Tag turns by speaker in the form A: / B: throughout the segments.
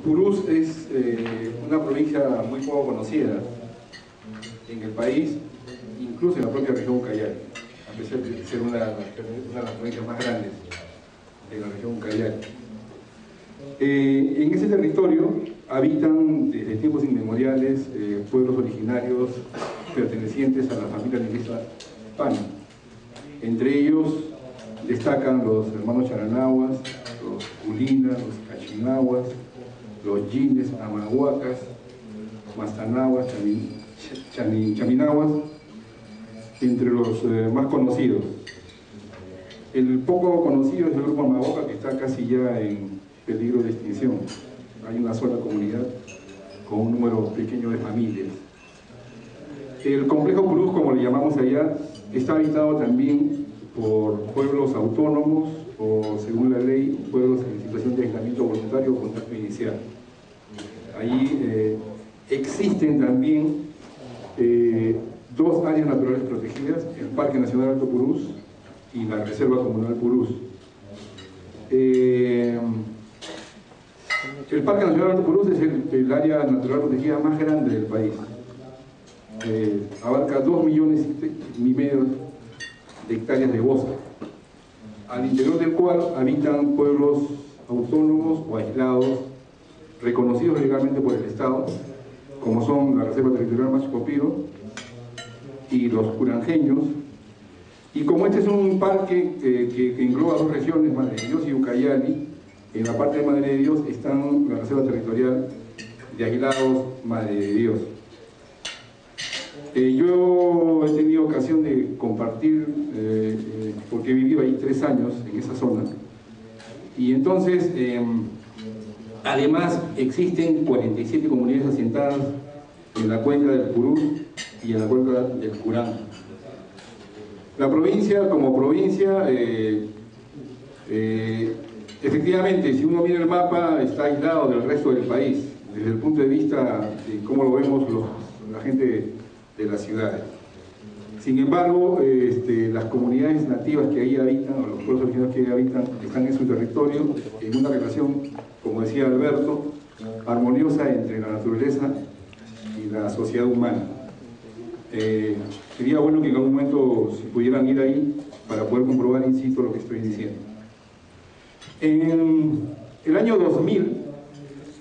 A: Purús es una provincia muy poco conocida en el país, incluso en la propia región Ucayali, a pesar de ser una de las provincias más grandes de la región Ucayali. En ese territorio habitan desde tiempos inmemoriales pueblos originarios pertenecientes a la familia lingüista Pana. Entre ellos destacan los hermanos Charanahuas, los Culinas, los Cachinahuas, los Yines, Amahuacas, Mastanahuas, Chaminahuas, entre los más conocidos. El poco conocido es el grupo Amahuaca, que está casi ya en peligro de extinción. Hay una sola comunidad con un número pequeño de familias. El complejo Purús, como le llamamos allá, está habitado también por pueblos autónomos o, según la ley, pueblos en situación de aislamiento voluntario o contacto inicial. Ahí existen también dos áreas naturales protegidas, el Parque Nacional Alto Purús y la Reserva Comunal Purús. El Parque Nacional Alto Purús es el área natural protegida más grande del país. Abarca 2,5 millones de hectáreas de bosque, al interior del cual habitan pueblos autónomos o aislados, reconocidos legalmente por el Estado, como son la Reserva Territorial Machu Picchu y los curanjeños. Y como este es un parque que engloba dos regiones, Madre de Dios y Ucayali, en la parte de Madre de Dios están la Reserva Territorial de Aislados Madre de Dios. Yo he tenido ocasión de compartir, porque he vivido ahí 3 años en esa zona, y entonces, además, existen 47 comunidades asentadas en la cuenca del Purús y en la cuenca del Curán. La provincia, como provincia, efectivamente, si uno mira el mapa, está aislado del resto del país, desde el punto de vista de cómo lo vemos la gente de las ciudades. Sin embargo, las comunidades nativas que ahí habitan, o los pueblos originarios que ahí habitan, están en su territorio, en una relación, como decía Alberto, armoniosa entre la naturaleza y la sociedad humana. Sería bueno que en algún momento se pudieran ir ahí para poder comprobar in situ lo que estoy diciendo. En el año 2000,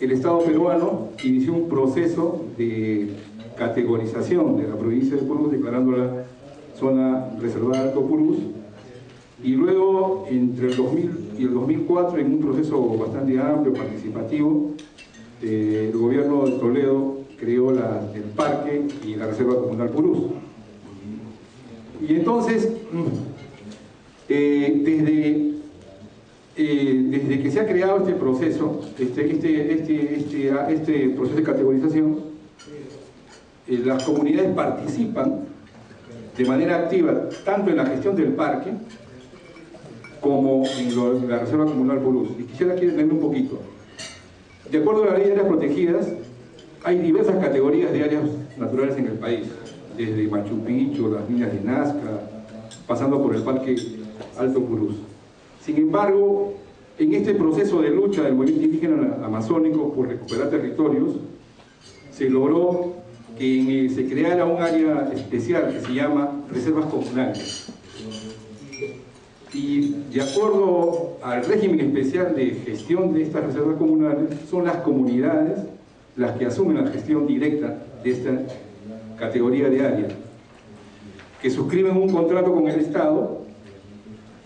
A: el Estado peruano inició un proceso de categorización de la provincia de Purús, declarándola zona reservada Alto Purús, y luego entre el 2000 y el 2004, en un proceso bastante amplio, participativo, el gobierno de Toledo creó el parque y la Reserva Comunal Purús. Y entonces, desde que se ha creado este proceso, este proceso de categorización, las comunidades participan de manera activa tanto en la gestión del parque como en la Reserva Comunal Purús. Y quisiera aquí detenerme un poquito. De acuerdo a la ley de áreas protegidas, hay diversas categorías de áreas naturales en el país, desde Machu Picchu, las minas de Nazca, pasando por el Parque Alto Purús. Sin embargo, en este proceso de lucha del movimiento indígena amazónico por recuperar territorios, se logró que se creara un área especial que se llama reservas comunales. Y de acuerdo al régimen especial de gestión de estas reservas comunales, son las comunidades las que asumen la gestión directa de esta categoría de área, que suscriben un contrato con el Estado,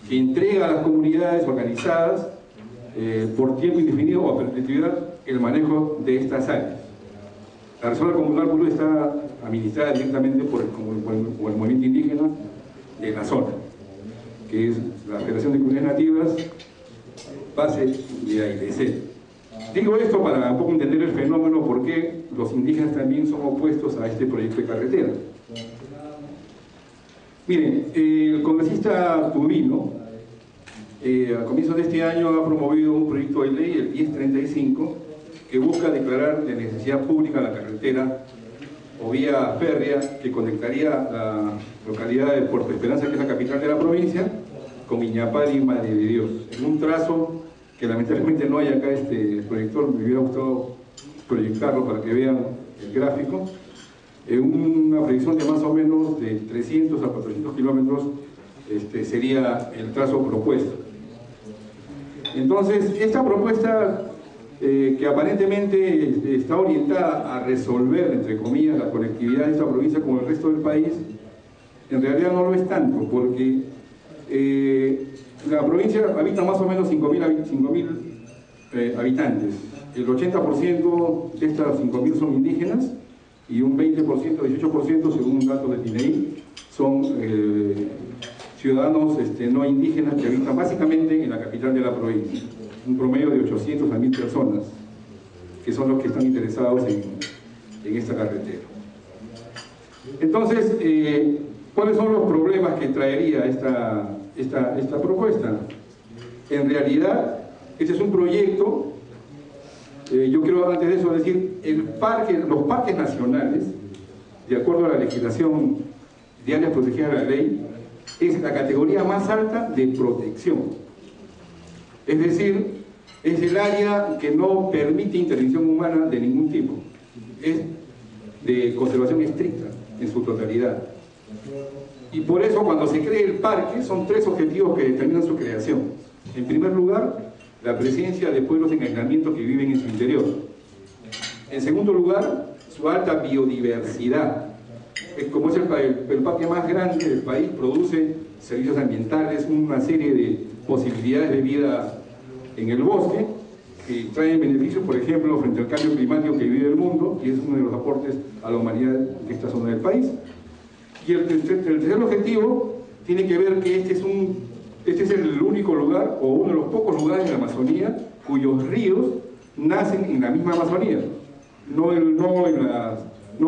A: que entrega a las comunidades organizadas por tiempo indefinido o a perpetuidad el manejo de estas áreas. La Reserva Comunal Purús está administrada directamente por el movimiento indígena de la zona, que es la Federación de Comunidades Nativas, base de AIDC. Digo esto para un poco entender el fenómeno, porque los indígenas también son opuestos a este proyecto de carretera. Miren, el congresista Tubino, a comienzos de este año, ha promovido un proyecto de ley, el 1035, que busca declarar de necesidad pública la carretera o vía férrea que conectaría la localidad de Puerto Esperanza, que es la capital de la provincia, con Iñapari y Madre de Dios, en un trazo que lamentablemente no hay acá este proyector, me hubiera gustado proyectarlo para que vean el gráfico. Una proyección de más o menos de 300 a 400 kilómetros sería el trazo propuesto. Entonces, esta propuesta que aparentemente está orientada a resolver, entre comillas, la conectividad de esta provincia con el resto del país, en realidad no lo es tanto, porque la provincia habita más o menos 5.000 habitantes. El 80% de estas 5.000 son indígenas y un 20%, 18% según datos de PINEI, son ciudadanos no indígenas que habitan básicamente en la capital de la provincia. Un promedio de 800 a 1.000 personas, que son los que están interesados en esta carretera. Entonces, ¿cuáles son los problemas que traería esta propuesta? En realidad, este es un proyecto, yo quiero antes de eso decir, los parques nacionales, de acuerdo a la legislación de áreas protegidas de la ley, es la categoría más alta de protección. Es decir, es el área que no permite intervención humana de ningún tipo. Es de conservación estricta en su totalidad. Y por eso cuando se cree el parque son 3 objetivos que determinan su creación. En primer lugar, la presencia de pueblos en aislamiento que viven en su interior. En segundo lugar, su alta biodiversidad. Como es el parque más grande del país, produce servicios ambientales, una serie de posibilidades de vida en el bosque que traen beneficios, por ejemplo, frente al cambio climático que vive el mundo, y es uno de los aportes a la humanidad de esta zona del país. Y el tercer objetivo tiene que ver que este es el único lugar, o uno de los pocos lugares en la Amazonía, cuyos ríos nacen en la misma Amazonía, no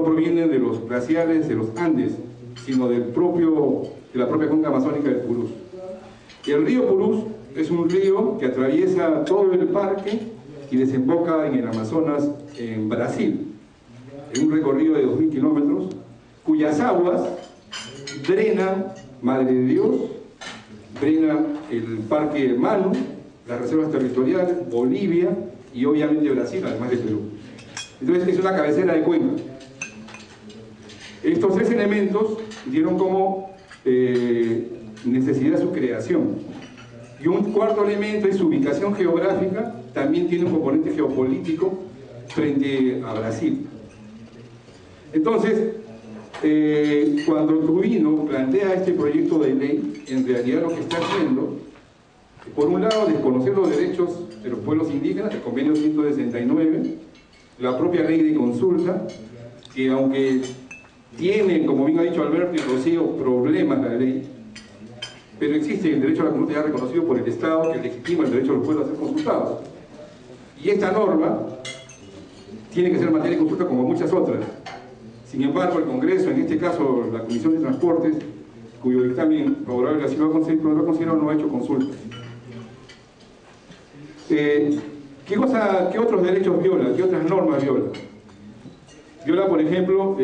A: provienen de los glaciares de los Andes, sino de la propia cuenca amazónica del Purús. Y el río Purús es un río que atraviesa todo el parque y desemboca en el Amazonas, en Brasil, en un recorrido de 2.000 kilómetros, cuyas aguas drenan Madre de Dios, drenan el Parque Manu, las reservas territoriales, Bolivia y obviamente Brasil, además de Perú. Entonces es una cabecera de cuenca. Estos 3 elementos dieron como necesidad su creación. Y un cuarto elemento es su ubicación geográfica, también tiene un componente geopolítico frente a Brasil. Entonces, cuando Truvino plantea este proyecto de ley, en realidad lo que está haciendo, por un lado, desconocer los derechos de los pueblos indígenas, el convenio 169, la propia ley de consulta, que aunque tiene, como bien ha dicho Alberto y Rocío, problemas la ley, pero existe el derecho a la consulta ya reconocido por el Estado, que legitima el derecho de los pueblos a ser consultados. Y esta norma tiene que ser materia de consulta como muchas otras. Sin embargo, el Congreso, en este caso la Comisión de Transportes, cuyo dictamen favorable así lo ha considerado, no ha hecho consulta. ¿Qué otros derechos viola? ¿Qué otras normas viola? Viola, por ejemplo,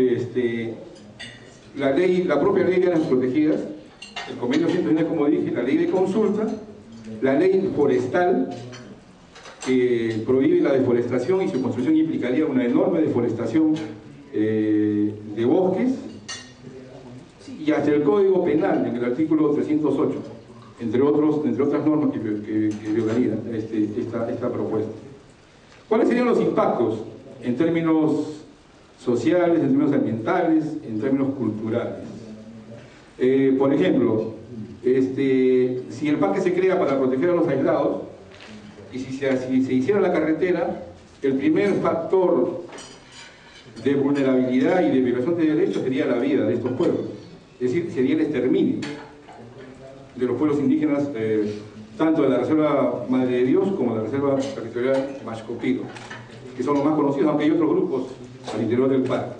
A: la propia ley de áreas protegidas, el convenio 109, como dije, la ley de consulta, la ley forestal, que prohíbe la deforestación y su construcción implicaría una enorme deforestación de bosques, y hasta el Código Penal, en el artículo 308, entre otras normas que violarían esta propuesta. ¿Cuáles serían los impactos en términos sociales, en términos ambientales, en términos culturales? Por ejemplo, si el parque se crea para proteger a los aislados, y si se hiciera la carretera, el primer factor de vulnerabilidad y de violación de derechos sería la vida de estos pueblos. Es decir, sería el exterminio de los pueblos indígenas, tanto de la Reserva Madre de Dios como de la Reserva Territorial Maxcopiro, que son los más conocidos, aunque hay otros grupos al interior del parque.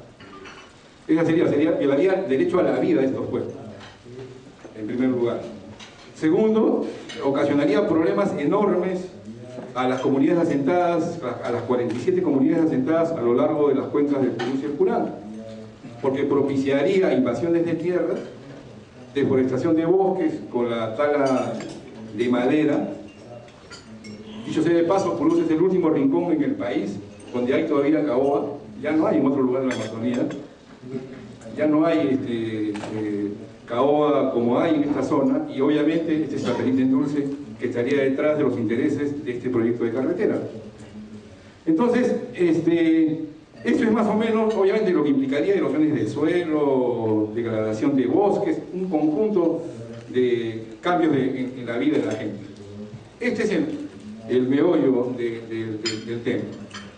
A: Esa violaría el derecho a la vida de estos pueblos, en primer lugar. Segundo, ocasionaría problemas enormes a las comunidades asentadas, a las 47 comunidades asentadas a lo largo de las cuencas del Purús y el Purango, porque propiciaría invasiones de tierras, deforestación de bosques con la tala de madera, Dicho sea de paso, Purús es el último rincón en el país donde hay todavía caoba. Ya no hay en otro lugar de la Amazonía. Ya no hay caoba como hay en esta zona, y obviamente este satélite en dulce que estaría detrás de los intereses de este proyecto de carretera. Entonces, esto es más o menos, obviamente, lo que implicaría erosiones del suelo, degradación de bosques, un conjunto de cambios en la vida de la gente. Este es el meollo del tema.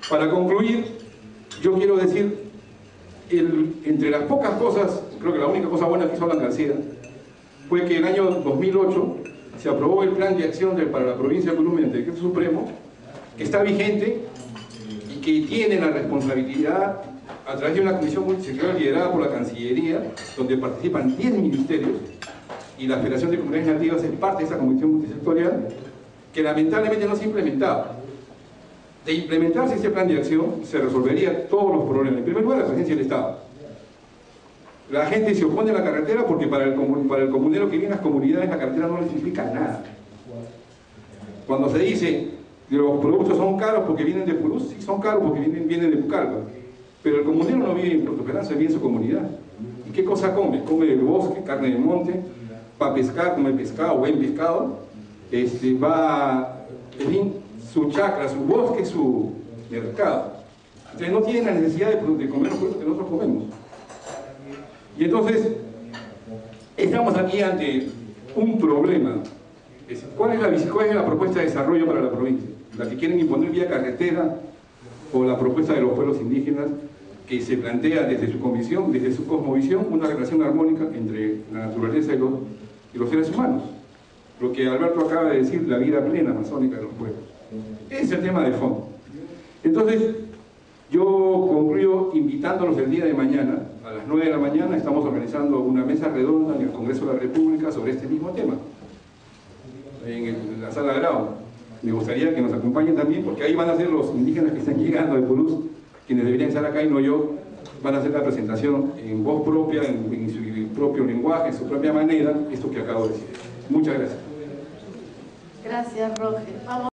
A: Para concluir, yo quiero decir, entre las pocas cosas, creo que la única cosa buena que hizo Alan García fue que en el año 2008 se aprobó el plan de acción para la provincia de Columbia ante el Decreto Supremo, que está vigente y que tiene la responsabilidad, a través de una comisión multisectorial liderada por la Cancillería, donde participan 10 ministerios, y la Federación de Comunidades Nativas es parte de esa comisión multisectorial, que lamentablemente no se ha implementado. De implementarse ese plan de acción, se resolvería todos los problemas. En primer lugar, la presencia del Estado. La gente se opone a la carretera porque para el comunero que vive en las comunidades la carretera no le significa nada. Cuando se dice que los productos son caros porque vienen de Purús, sí son caros porque vienen de Pucallpa. Pero el comunero no vive en Puerto Esperanza, vive en su comunidad. ¿Y qué cosa come? Come del bosque, carne de monte, va a pescar, come pescado, buen pescado, en fin, su chacra, su bosque, su mercado. Entonces no tienen la necesidad de comer los productos que nosotros comemos. Y entonces, estamos aquí ante un problema. ¿Cuál es la propuesta de desarrollo para la provincia? ¿La que quieren imponer vía carretera o la propuesta de los pueblos indígenas que se plantea desde su convicción, desde su cosmovisión, una relación armónica entre la naturaleza y los seres humanos? Lo que Alberto acaba de decir, la vida plena amazónica de los pueblos. Ese es el tema de fondo. Entonces, yo concluyo invitándolos el día de mañana, a las 9 de la mañana, estamos organizando una mesa redonda en el Congreso de la República sobre este mismo tema, en la sala Grau. Me gustaría que nos acompañen también, porque ahí van a ser los indígenas que están llegando de Purús, quienes deberían estar acá y no yo, van a hacer la presentación en voz propia, en su propio lenguaje, en su propia manera, esto que acabo de decir. Muchas gracias.
B: Gracias, Roger. Vamos.